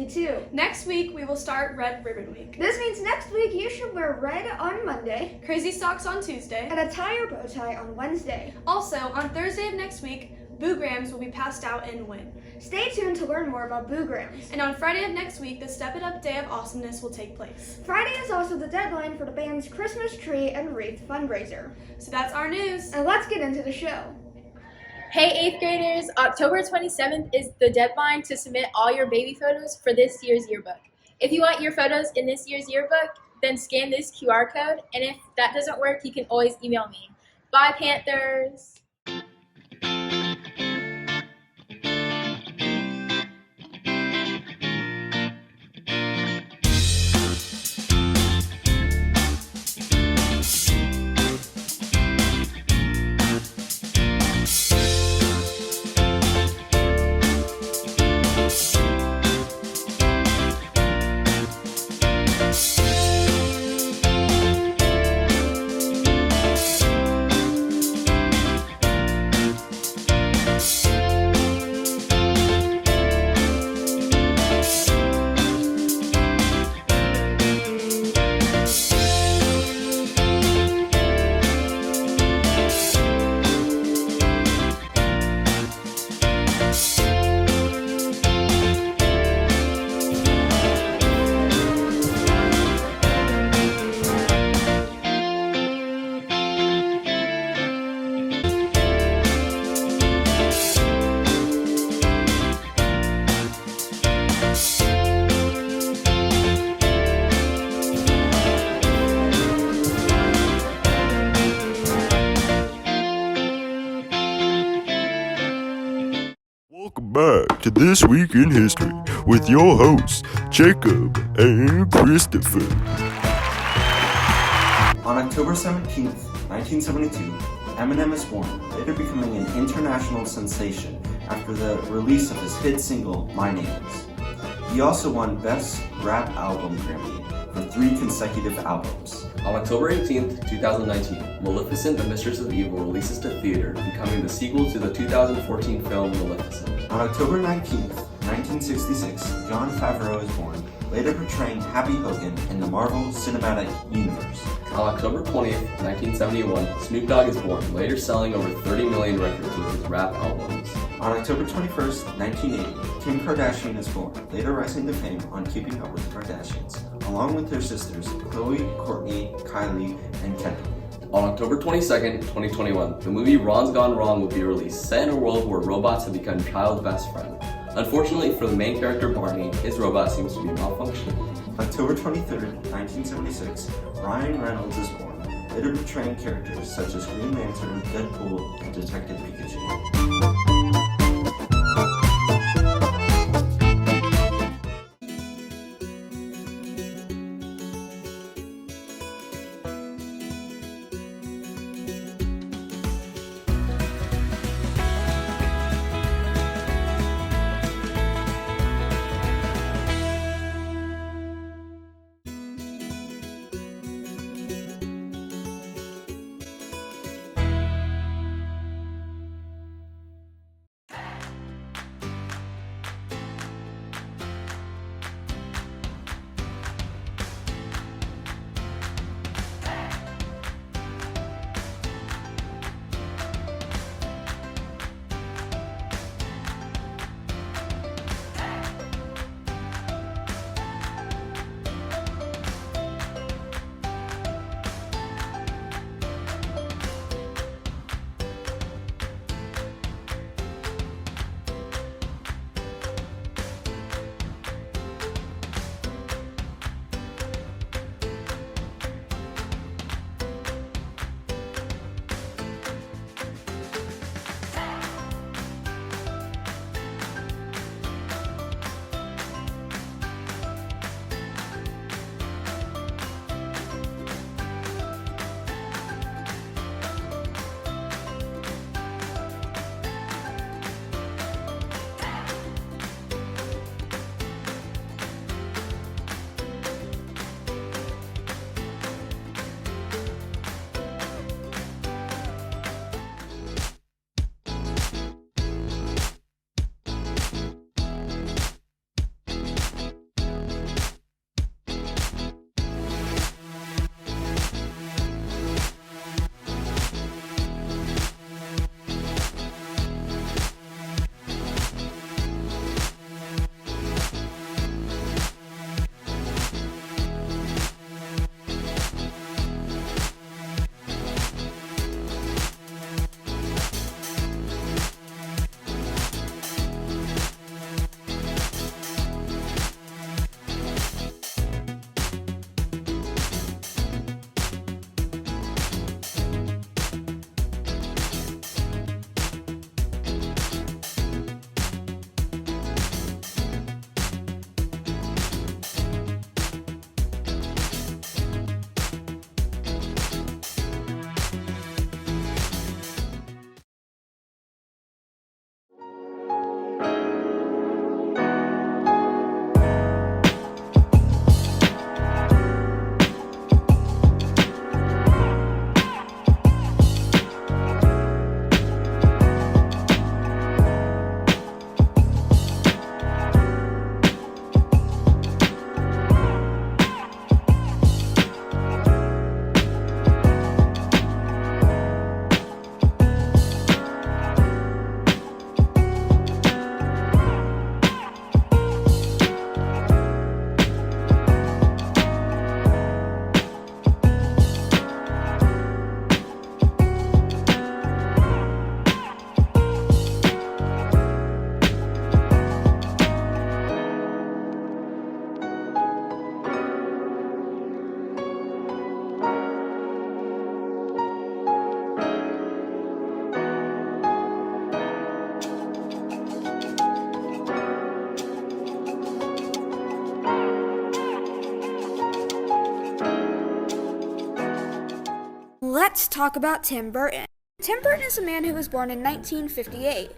Paws52. Next week, we will start Red Ribbon Week. This means next week you should wear red on Monday, Crazy Socks on Tuesday, and a tie or bow tie on Wednesday. Also, on Thursday of next week, Boograms will be passed out and win. Stay tuned to learn more about Boograms. And on Friday of next week, the Step It Up Day of Awesomeness will take place. Friday is also the deadline for the band's Christmas tree and wreath fundraiser. So that's our news. And let's get into the show. Hey 8th graders, October 27th is the deadline to submit all your baby photos for this year's yearbook. If you want your photos in this year's yearbook, then scan this QR code, and if that doesn't work, you can always email me. Bye, Panthers! Welcome back to This Week in History with your hosts, Jacob and Christopher. On October 17th, 1972, Eminem is born, later becoming an international sensation after the release of his hit single, My Name Is. He also won Best Rap Album Grammy for 3 consecutive albums. On October 18th, 2019, Maleficent, the Mistress of Evil releases to theater, becoming the sequel to the 2014 film Maleficent. On October 19th, 1966, Jon Favreau is born, later portraying Happy Hogan in the Marvel Cinematic Universe. On October 20th, 1971, Snoop Dogg is born, later selling over 30 million records with his rap albums. On October 21st, 1980, Kim Kardashian is born, later rising to fame on Keeping Up with the Kardashians, along with their sisters Khloe, Kourtney, Kylie, and Kendall. On October 22nd, 2021, the movie Ron's Gone Wrong will be released, set in a world where robots have become child's best friend. Unfortunately for the main character Barney, his robot seems to be malfunctioning. October 23rd, 1976, Ryan Reynolds is born, later portraying characters such as Green Lantern, Deadpool, and Detective Pikachu. Let's talk about Tim Burton. Tim Burton is a man who was born in 1958.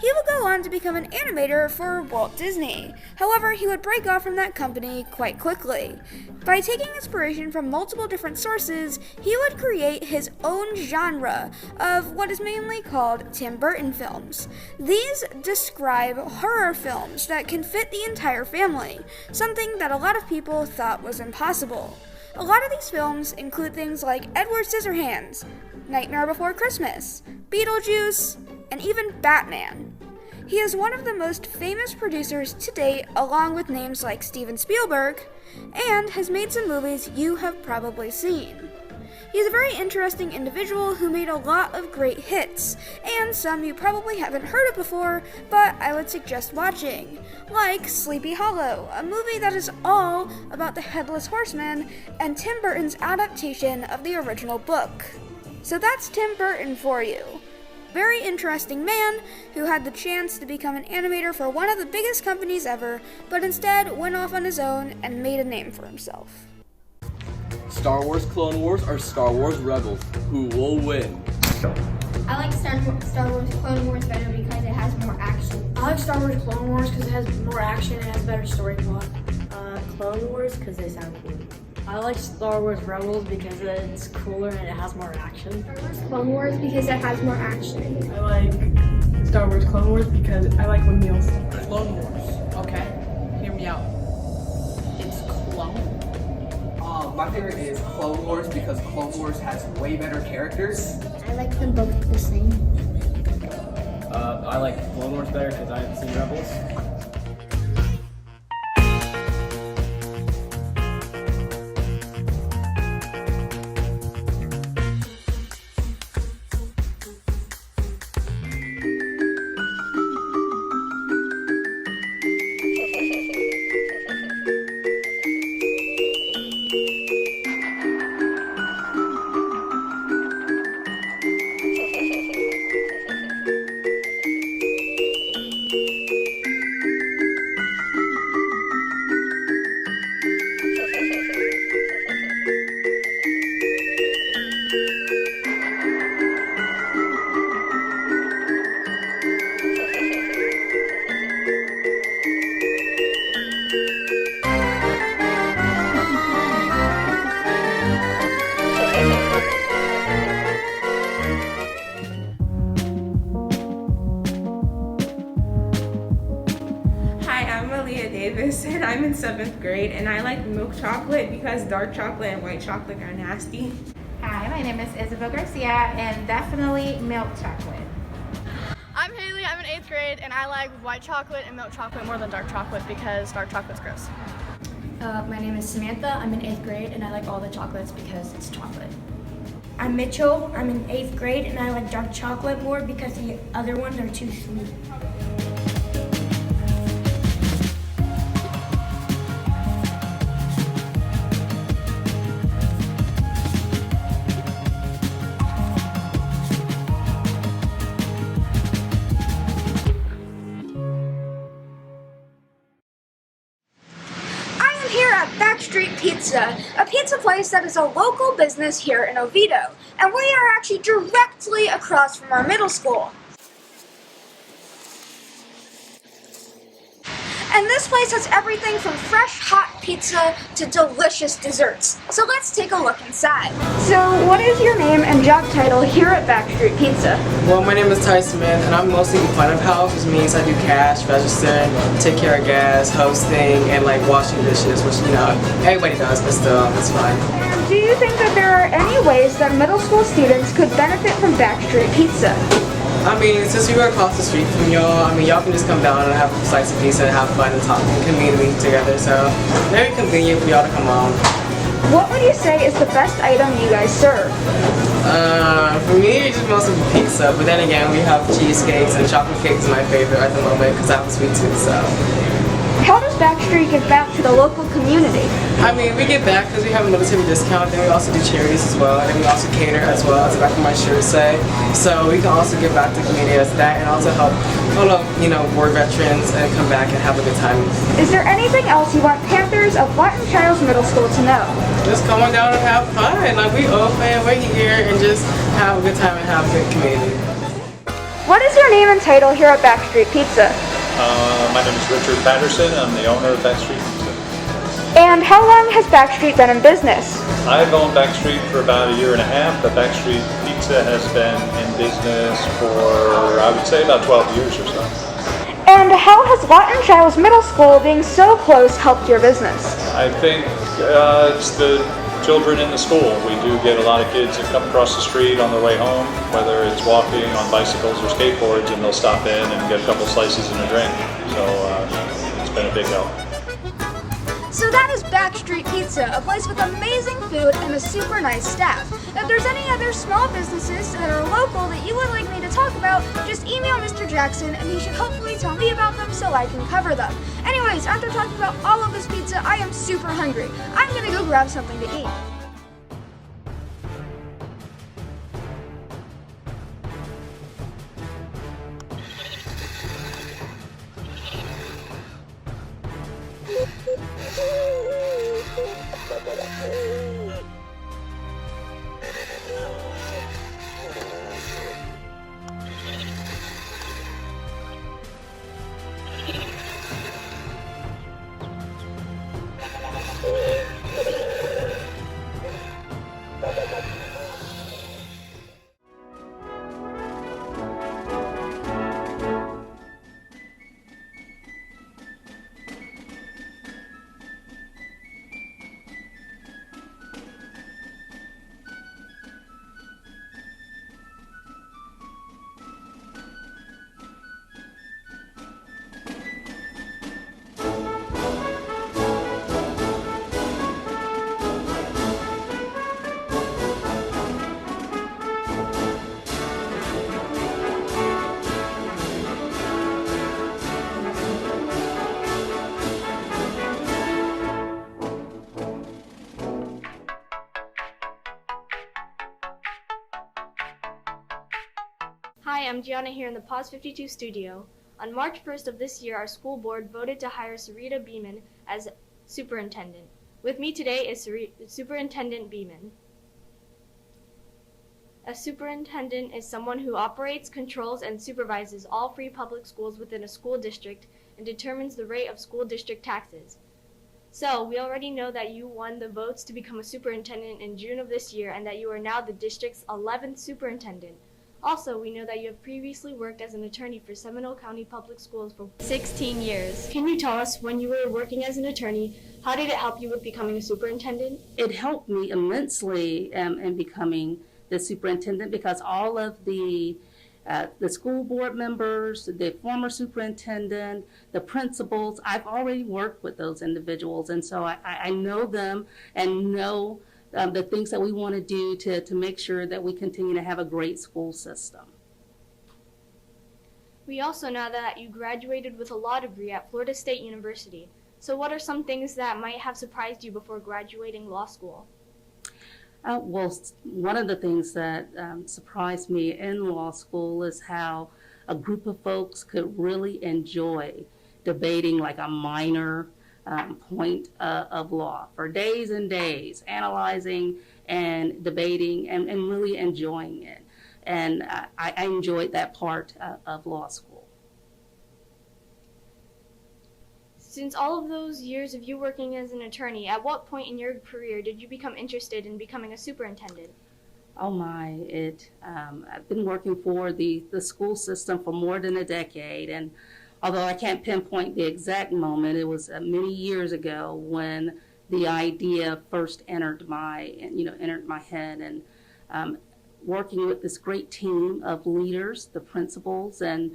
He would go on to become an animator for Walt Disney. However, he would break off from that company quite quickly. By taking inspiration from multiple different sources, he would create his own genre of what is mainly called Tim Burton films. These describe horror films that can fit the entire family, something that a lot of people thought was impossible. A lot of these films include things like Edward Scissorhands, Nightmare Before Christmas, Beetlejuice, and even Batman. He is one of the most famous producers to date, along with names like Steven Spielberg, and has made some movies you have probably seen. He's a very interesting individual who made a lot of great hits, and some you probably haven't heard of before, but I would suggest watching, like Sleepy Hollow, a movie that is all about the Headless Horseman and Tim Burton's adaptation of the original book. So that's Tim Burton for you. Very interesting man who had the chance to become an animator for one of the biggest companies ever, but instead went off on his own and made a name for himself. Star Wars Clone Wars or Star Wars Rebels? Who will win? I like Star Wars Clone Wars better because it has more action. I like Star Wars Clone Wars because it has more action and has better story plot. Clone Wars because they sound cool. I like Star Wars Rebels because it's cooler and it has more action. Star Wars Clone Wars because it has more action. I like Star Wars Clone Wars because I like when meals. Clone Wars. Okay, hear me out. It's clone. My favorite is Clone Wars because Clone Wars has way better characters. I like them both the same. I like Clone Wars better because I haven't seen Rebels. And I'm in 7th grade, and I like milk chocolate because dark chocolate and white chocolate are nasty. Hi, my name is Isabel Garcia, and definitely milk chocolate. I'm Haley, I'm in 8th grade, and I like white chocolate and milk chocolate more than dark chocolate because dark chocolate's gross. My name is Samantha, I'm in 8th grade, and I like all the chocolates because it's chocolate. I'm Mitchell, I'm in 8th grade, and I like dark chocolate more because the other ones are too sweet. Here at Backstreet Pizza, a pizza place that is a local business here in Oviedo, and we are actually directly across from our middle school. And this place has everything from fresh, hot pizza to delicious desserts. So let's take a look inside. So what is your name and job title here at Backstreet Pizza? Well, my name is Ty Smith, and I'm mostly the front of house, which means I do cash, register, take care of gas, hosting, and like washing dishes, which, you know, everybody does, but still, it's fine. And do you think that there are any ways that middle school students could benefit from Backstreet Pizza? I mean, since we were across the street from y'all, I mean, y'all can just come down and have a slice of pizza and have fun and talk and community together, so very convenient for y'all to come on. What would you say is the best item you guys serve? For me, it's just mostly pizza, but then again, we have cheesecakes and chocolate cake is my favorite at the moment because I have a sweet tooth, so. How does Backstreet give back to the local community? I mean, we get back because we have a military discount, then we also do charities as well, and then we also cater as well, as the back of my shirt say. So we can also give back to the community as that, and also help fellow, war veterans and come back and have a good time. Is there anything else you want Panthers of Lawton Chiles Middle School to know? Just come on down and have fun. Like, we open, we're here, and just have a good time and have a good community. What is your name and title here at Backstreet Pizza? My name is Richard Patterson. I'm the owner of Backstreet Pizza. And how long has Backstreet been in business? I've owned Backstreet for about 1.5 years, but Backstreet Pizza has been in business for, I would say, about 12 years or so. And how has Lawton Chiles Middle School being so close helped your business? I think it's the children in the school. We do get a lot of kids that come across the street on their way home, whether it's walking on bicycles or skateboards, and they'll stop in and get a couple slices and a drink. So it's been a big help. So that is Backstreet Pizza, a place with amazing food and a super nice staff. If there's any other small businesses that are local that you would like me to talk about, just email Mr. Jackson and he should hopefully tell me about them so I can cover them. Anyways, after talking about all of this pizza, I am super hungry. I'm gonna go grab something to eat. Hi, I'm Gianna here in the Paws52 studio. On March 1st of this year, our school board voted to hire Sarita Beeman as superintendent. With me today is Superintendent Beeman. A superintendent is someone who operates, controls, and supervises all free public schools within a school district and determines the rate of school district taxes. So, we already know that you won the votes to become a superintendent in June of this year and that you are now the district's 11th superintendent. Also, we know that you have previously worked as an attorney for Seminole County Public Schools for 16 years. Can you tell us, when you were working as an attorney, how did it help you with becoming a superintendent? It helped me immensely in becoming the superintendent because all of the school board members, the former superintendent, the principals, I've already worked with those individuals, and so I know them and know the things that we want to do to make sure that we continue to have a great school system. We also know that you graduated with a law degree at Florida State University. So what are some things that might have surprised you before graduating law school? Well, one of the things that surprised me in law school is how a group of folks could really enjoy debating like a minor point of law for days and days, analyzing and debating and really enjoying it. And I enjoyed that part of law school. Since all of those years of you working as an attorney, at what point in your career did you become interested in becoming a superintendent? Oh my, I've been working for the school system for more than a decade, and although I can't pinpoint the exact moment, it was many years ago when the idea first entered my head, and working with this great team of leaders, the principals, and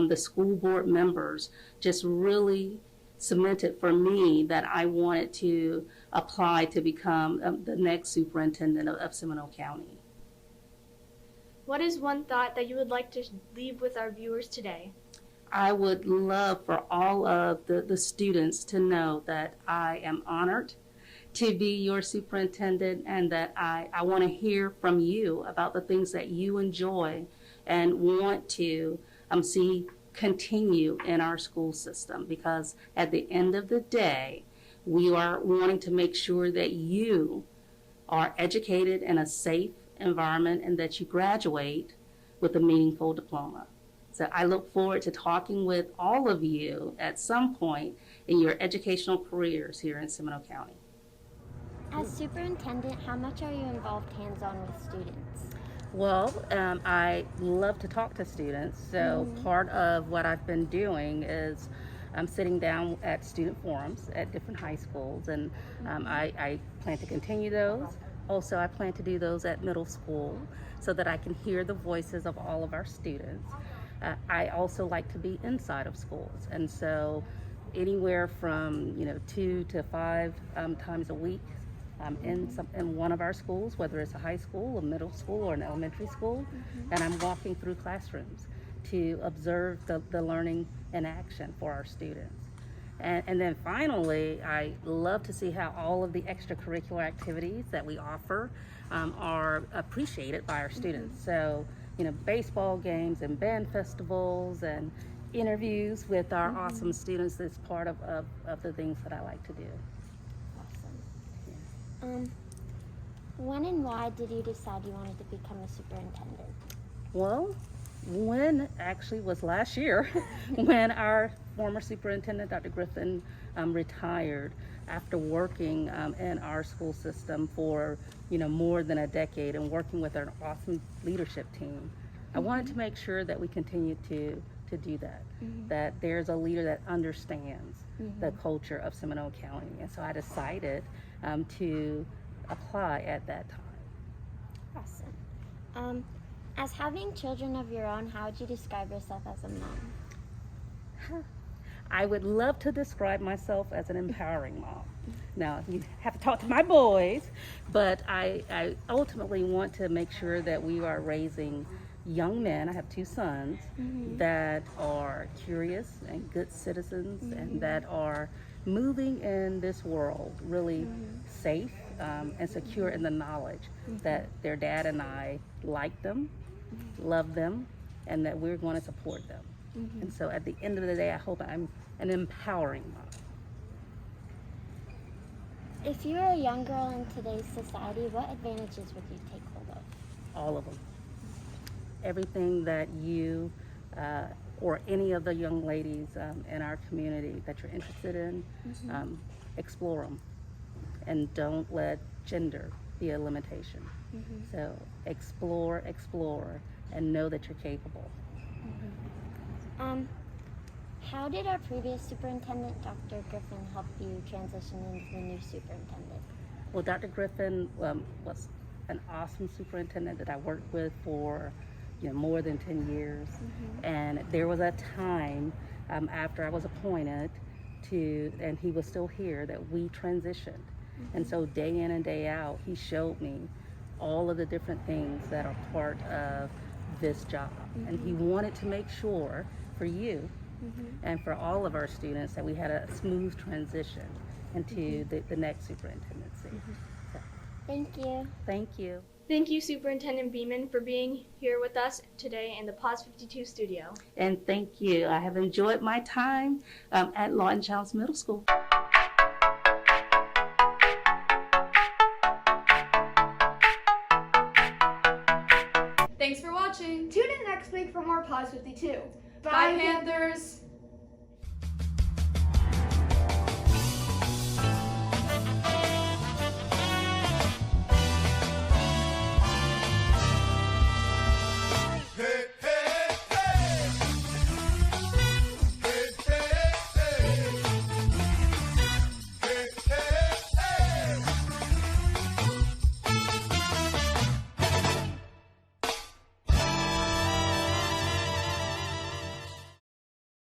the school board members, just really cemented for me that I wanted to apply to become the next superintendent of Seminole County. What is one thought that you would like to leave with our viewers today? I would love for all of the students to know that I am honored to be your superintendent, and that I want to hear from you about the things that you enjoy and want to see continue in our school system, because at the end of the day, we are wanting to make sure that you are educated in a safe environment and that you graduate with a meaningful diploma. So I look forward to talking with all of you at some point in your educational careers here in Seminole County. As superintendent, how much are you involved hands-on with students? Well, I love to talk to students, so part of what I've been doing is I'm sitting down at student forums at different high schools, and I plan to continue those. Also, I plan to do those at middle school so that I can hear the voices of all of our students. I also like to be inside of schools, and so anywhere from 2 to 5 times a week in one of our schools, whether it's a high school, a middle school, or an elementary school, and I'm walking through classrooms to observe the learning in action for our students. And then finally, I love to see how all of the extracurricular activities that we offer are appreciated by our students. So, baseball games and band festivals and interviews with our awesome students is part of the things that I like to do. When and why did you decide you wanted to become a superintendent? Well, when actually was last year when our former superintendent, Dr. Griffin, retired after working in our school system for more than a decade and working with our awesome leadership team. I wanted to make sure that we continue to do that, that there's a leader that understands the culture of Seminole County. And so I decided to apply at that time. Awesome. As having children of your own, how would you describe yourself as a mom? I would love to describe myself as an empowering mom. Now, you have to talk to my boys, but I ultimately want to make sure that we are raising young men. I have 2 sons that are curious and good citizens and that are moving in this world really safe and secure in the knowledge that their dad and I like them, love them, and that we're going to support them. And so at the end of the day, I hope I'm an empowering mom. If you were a young girl in today's society, what advantages would you take hold of? All of them. Everything that you or any of the young ladies in our community that you're interested in, explore them. And don't let gender be a limitation. So explore, and know that you're capable. How did our previous superintendent, Dr. Griffin, help you transition into the new superintendent? Well, Dr. Griffin was an awesome superintendent that I worked with for more than 10 years. And there was a time after I was appointed and he was still here, that we transitioned. And so day in and day out, he showed me all of the different things that are part of this job. And he wanted to make sure for you and for all of our students that we had a smooth transition into the next superintendency. So. Thank you. Thank you. Thank you, Superintendent Beeman, for being here with us today in the Paws52 studio. And thank you. I have enjoyed my time at Lawton Chiles Middle School. Thanks for watching. Tune in next week for more Paws52. Bye, Panthers!